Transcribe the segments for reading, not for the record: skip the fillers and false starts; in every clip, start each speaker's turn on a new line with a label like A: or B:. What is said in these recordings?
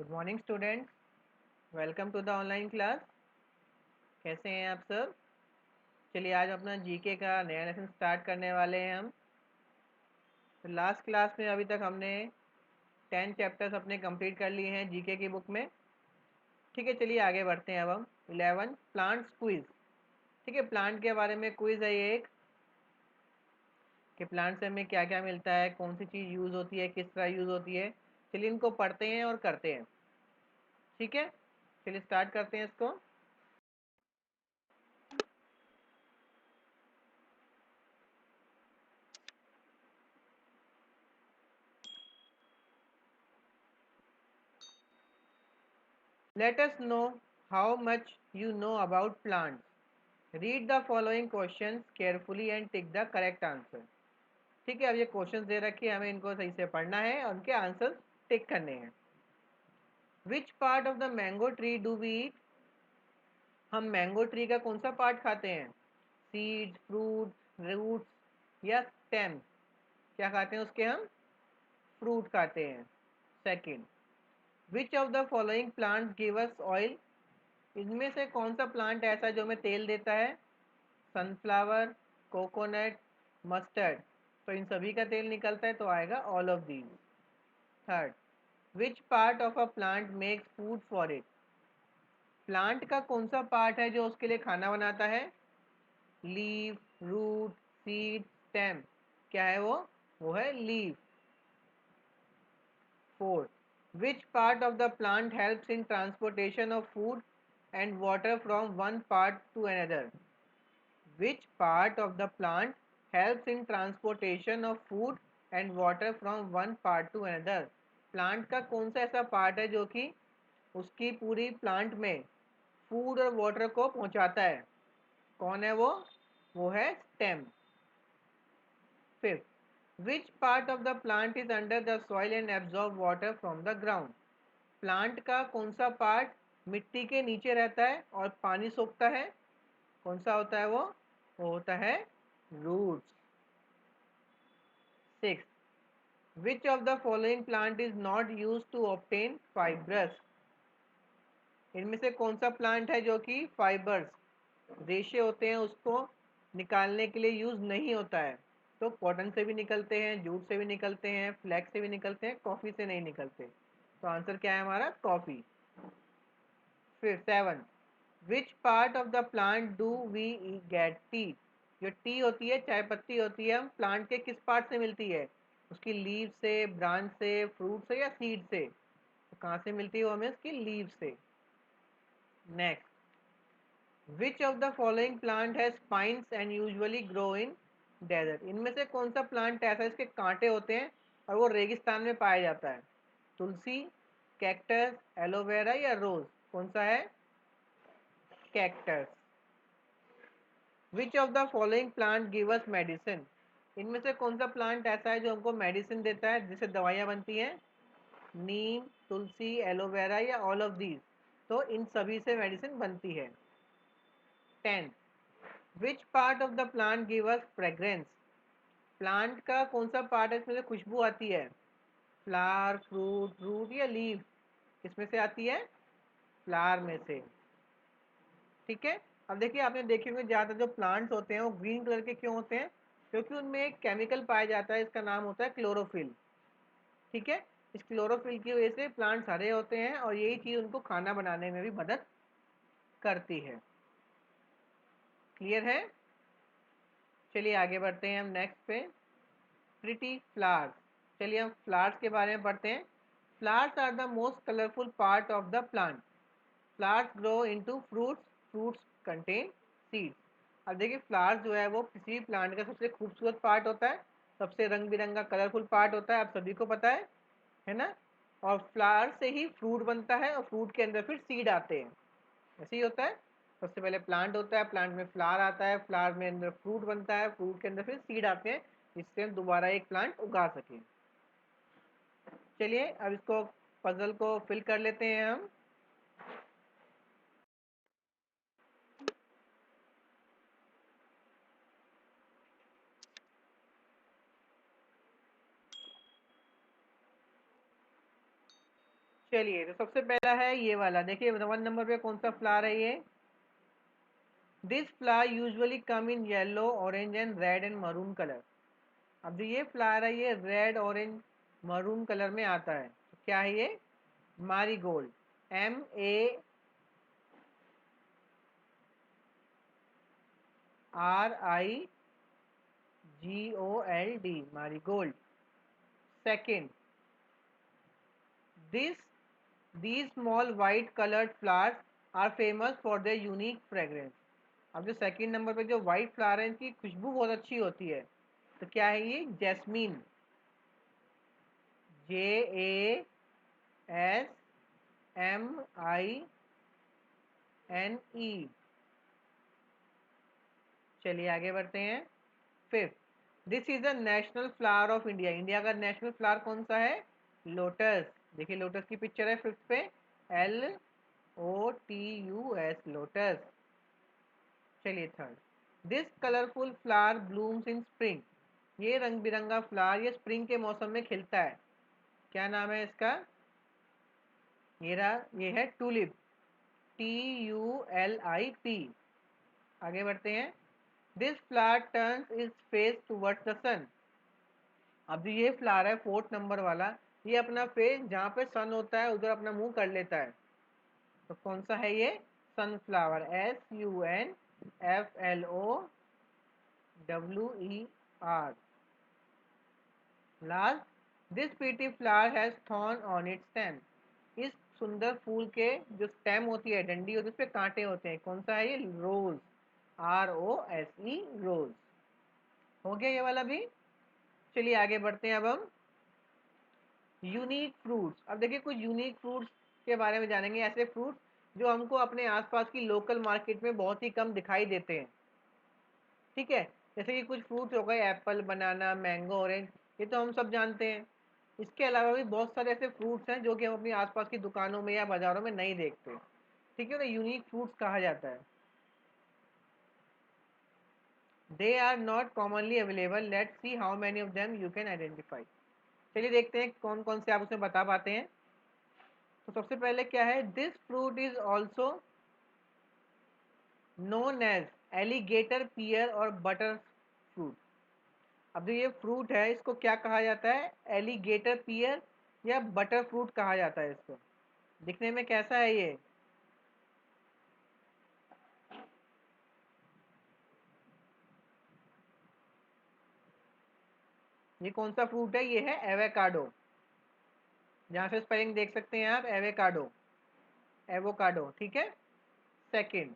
A: Good morning students, welcome to the online class. कैसे हैं आप सब? चलिए आज अपना जीके का नया लेसन स्टार्ट करने वाले हैं हम। तो लास्ट क्लास में अभी तक हमने 10 चैप्टर्स अपने कंप्लीट कर लिए हैं जीके की बुक में। ठीक है, चलिए आगे बढ़ते हैं। अब हम 11 प्लांट्स क्विज। ठीक है, प्लांट के बारे में क्विज है ये एक, कि प्लांट से हमें क्या क्या मिलता है, कौन सी चीज़ यूज़ होती है, किस तरह यूज़ होती है। चलिए इनको पढ़ते हैं और करते हैं। ठीक है, चलिए स्टार्ट करते हैं इसको। Let us know how much you know about plants. Read the following questions carefully and take the correct answer. ठीक है, अब ये क्वेश्चंस दे रखे हैं, हमें इनको सही से पढ़ना है और उनके आंसर टिक करने हैं। Which part of the mango tree do we eat? हम मैंगो ट्री का कौन सा पार्ट खाते हैं? सीड्स, फ्रूट, रूट्स या स्टेम? क्या खाते हैं उसके हम? फ्रूट खाते हैं। Second, which of the following plants give us oil? इनमें से कौन सा प्लांट ऐसा है जो हमें तेल देता है? Sunflower, coconut, mustard. तो इन सभी का तेल निकलता है, तो आएगा all of these. Third, which part of a plant makes food for it? Plant का कौन सा पार्ट है जो उसके लिए खाना बनाता है? Leave, root, seed, stem. क्या है वो है leave. Fourth, which part of the plant helps in transportation of food and water from one part to another? Which part of the plant helps in transportation of food and water from one part to another? Plant का कौन सा ऐसा part है जो कि उसकी पूरी plant में फूड और वाटर को पहुंचाता है? कौन है वो है stem. Fifth, which part of the plant is under the soil and absorb water from the ground? Plant का कौन सा पार्ट मिट्टी के नीचे रहता है और पानी सोखता है? कौन सा होता है वो होता है roots. Six, which of the following plant is not use to obtain fibrous? इनमें से कौन सा प्लांट है जो कि फाइबर्स, रेशे होते हैं, उसको निकालने के लिए यूज नहीं होता है? तो कॉटन से भी निकलते हैं, जूट से भी निकलते हैं, फ्लैक्स से भी निकलते हैं, कॉफी से नहीं निकलते। तो आंसर क्या है हमारा? कॉफी। फिर seven, which part of the plant do we get tea? जो टी होती है, चाय पत्ती होती है, हम प्लांट के किस पार्ट से मिलती है? उसकी लीव से, ब्रांच से, फ्रूट से या सीड से? तो कहाँ से मिलती है वो हमें? उसकी लीव से। Next, which of the following plant has spines and usually grow in desert? इनमें से कौन सा प्लांट ऐसा है इसके कांटे होते हैं और वो रेगिस्तान में पाया जाता है? तुलसी, कैक्टस, एलोवेरा या रोज? कौन सा है? Cactus. Which of the following plant give us medicine? इनमें से कौन सा प्लांट ऐसा है जो हमको मेडिसिन देता है, जिससे दवाइयाँ बनती हैं? नीम, तुलसी, एलोवेरा या ऑल ऑफ दीज? तो इन सभी से मेडिसिन बनती है। 10, विच part of the plant give us fragrance? Plant का कौन सा पार्ट है इसमें से खुशबू आती है? फ्लावर, फ्रूट, रूट या लीव? किसमें से आती है? फ्लावर में से। ठीक है, अब देखिए, आपने देखे होंगे ज़्यादातर जो प्लांट्स होते हैं वो ग्रीन कलर के क्यों होते हैं? क्योंकि उनमें एक केमिकल पाया जाता है, इसका नाम होता है क्लोरोफिल। ठीक है, इस क्लोरोफिल की वजह से प्लांट्स हरे होते हैं और यही चीज़ उनको खाना बनाने में भी मदद करती है। क्लियर है? चलिए आगे बढ़ते हैं हम नेक्स्ट पे। Pretty flowers. चलिए हम फ्लावर्स के बारे में पढ़ते हैं। Flowers are the most colourful part of the plant. Flowers grow into fruits, fruits contain seeds. अब देखिए, फ्लावर्स जो है वो किसी भी प्लांट का सबसे खूबसूरत पार्ट होता है, सबसे रंग बिरंगा कलरफुल पार्ट होता है, आप सभी को पता है ना? और फ्लावर से ही फ्रूट बनता है और फ्रूट के अंदर फिर सीड आते हैं। ऐसे ही होता है, सबसे पहले प्लांट होता है, प्लांट में फ्लावर आता है, फ्लावर में अंदर फ्रूट बनता है, फ्रूट के अंदर फिर सीड आते हैं, जिससे हम दोबारा एक प्लांट उगा सकें। चलिए अब इसको, पजल को फिल कर लेते हैं हम। चलिए, तो सबसे पहला है ये वाला, देखिए 1 नंबर पे कौन सा फ्लावर है ये। This flower usually come in yellow, orange and red and maroon colour. अब जो ये फ्लावर है ये रेड, ऑरेंज, मरून कलर में आता है। तो क्या है ये? Marigold. MARIGOLD, marigold. Second, this these small white colored flowers are famous for their unique fragrance। अब जो सेकंड नंबर पे जो व्हाइट फ्लावर है इनकी खुशबू बहुत अच्छी होती है। तो क्या है ये? जैस्मीन। JASMINE। चलिए आगे बढ़ते हैं। Fifth, this is the national flower of India. India का नेशनल फ्लावर कौन सा है? लोटस। देखिए लोटस की पिक्चर है फिफ्थ पे, LOTUS, लोटस। चलिए third, this colourful flower blooms in spring. ये रंग बिरंगा फ्लावर ये स्प्रिंग के मौसम में खिलता है। क्या नाम है इसका? ये है टूलिप, TULIP। आगे बढ़ते हैं। This flower turns its face towards the sun. अब जो ये फ्लावर है फोर्थ नंबर वाला, ये अपना फेस जहाँ पे सन होता है उधर अपना मुंह कर लेता है। तो कौन सा है ये? Sunflower, SUNFLOWER। Last, this pretty flower has thorn on it's stem. इस सुंदर फूल के जो स्टेम होती है, डंडी होती है, उस पे कांटे होते हैं। कौन सा है ये? रोज, ROSE, रोज। हो गया ये वाला भी। चलिए आगे बढ़ते हैं अब हम यूनिक फ्रूट्स। अब देखिए कुछ यूनिक फ्रूट्स के बारे में जानेंगे, ऐसे फ्रूट्स जो हमको अपने आसपास की लोकल मार्केट में बहुत ही कम दिखाई देते हैं। ठीक है, जैसे कि कुछ फ्रूट्स हो गए, एप्पल, बनाना, मैंगो, ऑरेंज, ये तो हम सब जानते हैं। इसके अलावा भी बहुत सारे ऐसे फ्रूट्स हैं जो कि हम अपनी आसपास की दुकानों में या बाजारों में नहीं देखते। ठीक है ना, यूनिक फ्रूट्स कहा जाता है। They are not commonly available, let's see how many of them you can identify. चलिए देखते हैं कौन कौन से आप उसमें बता पाते हैं। तो सबसे पहले क्या है? This fruit is also known as alligator pear और बटर फ्रूट। अब जो ये फ्रूट है इसको क्या कहा जाता है? एलिगेटर पियर या बटर फ्रूट कहा जाता है इसको। दिखने में कैसा है ये? ये कौन सा फ्रूट है? ये है एवोकाडो। जहाँ से स्पेलिंग देख सकते हैं आप, एवोकाडो, एवोकाडो। ठीक है। Second,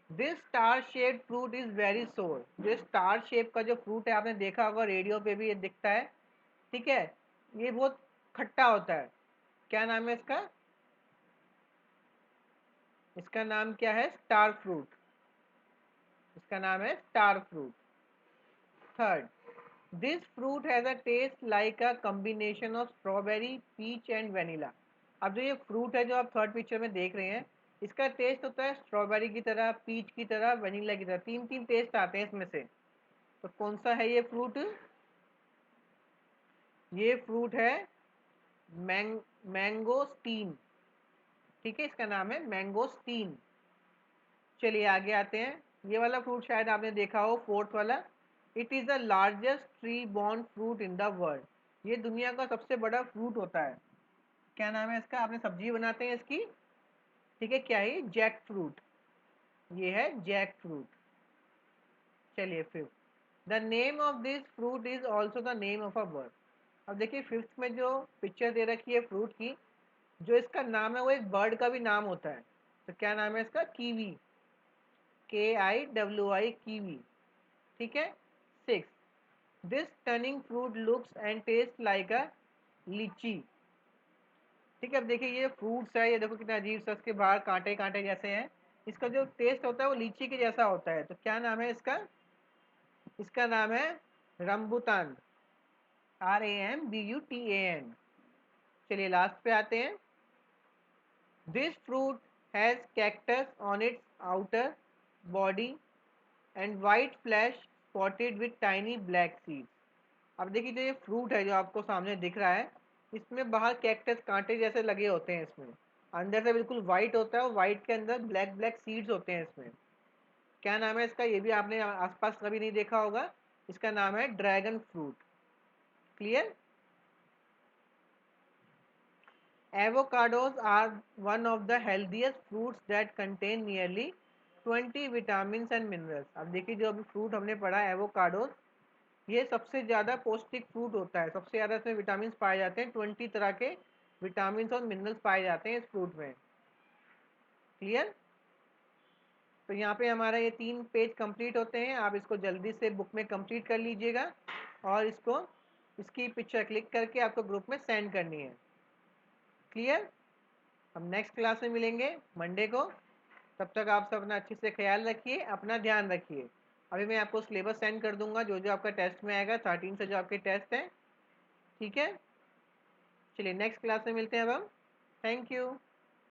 A: this star shape fruit is very सोर। जो स्टार शेप का जो फ्रूट है आपने देखा होगा, रेडियो पे भी ये दिखता है। ठीक है, ये बहुत खट्टा होता है। क्या नाम है इसका? इसका नाम क्या है? Star fruit. इसका नाम है star fruit. Third, this fruit has a taste like a combination of strawberry, peach and vanilla. अब जो ये फ्रूट है जो आप थर्ड पिक्चर में देख रहे हैं, इसका टेस्ट होता है स्ट्रॉबेरी की तरह, पीच की तरह, वेनिला की तरह। तीन तीन टेस्ट आते हैं इसमें से। तो कौन सा है ये फ्रूट? ये फ्रूट है मैंगोस्टीन। ठीक है, इसका नाम है मैंगोस्टीन। चलिए आगे आते हैं। ये वाला फ्रूट शायद आपने देखा हो, फोर्थ वाला। It is the largest tree born fruit in the world. ये दुनिया का सबसे बड़ा फ्रूट होता है। क्या नाम है इसका? आपने सब्जी बनाते हैं इसकी। ठीक है, क्या है? Jack fruit. ये है जैक फ्रूट। चलिए fifth, the name of this fruit is also the name of a bird. अब देखिए फिफ्थ में जो पिक्चर दे रखी है फ्रूट की, जो इसका नाम है वो एक बर्ड का भी नाम होता है। तो क्या नाम है इसका? Kiwi, KIWI, kiwi. ठीक है। Six, this turning fruit looks and test like अ लीची। ठीक है, अब देखिए ये फ्रूट्स है, ये देखो कितना अजीब सा, इसके बाहर कांटे कांटे जैसे हैं। इसका जो टेस्ट होता है वो लीची के जैसा होता है। तो क्या नाम है इसका? इसका नाम है रम्बुतान, RAMBUTAN। चलिए लास्ट पे आते हैं। This fruit has cactus on it's outer body and white flash spotted with tiny black seeds. अब देखिए जो ये फ्रूट है जो आपको सामने दिख रहा है, इसमें बाहर कैक्टस कांटे जैसे लगे होते हैं, इसमें अंदर से बिल्कुल वाइट होता है और वाइट के अंदर ब्लैक ब्लैक सीड्स होते हैं इसमें। क्या नाम है इसका, ये भी आपने आसपास कभी नहीं देखा होगा। इसका नाम है dragon fruit. Clear? Avocados are one of the healthiest fruits that contain nearly 20 vitamins and minerals। अब देखिए जो अभी फ्रूट हमने पढ़ा एवोकाडोज, ये सबसे ज़्यादा पौष्टिक फ्रूट होता है, सबसे ज़्यादा इसमें विटामिन पाए जाते हैं, 20 तरह के विटामिन और मिनरल्स पाए जाते हैं इस फ्रूट में। क्लियर? तो यहाँ पे हमारा ये 3 पेज कंप्लीट होते हैं। आप इसको जल्दी से बुक में कंप्लीट कर लीजिएगा और इसकी पिक्चर क्लिक करके आपको ग्रुप में सेंड करनी है। क्लियर? हम नेक्स्ट क्लास में मिलेंगे मंडे को। तब तक आप सब अपना अच्छे से ख्याल रखिए, अपना ध्यान रखिए। अभी मैं आपको सिलेबस सेंड कर दूंगा जो जो आपका टेस्ट में आएगा, 13 से जो आपके टेस्ट हैं। ठीक है, चलिए नेक्स्ट क्लास में मिलते हैं अब हम। Thank you.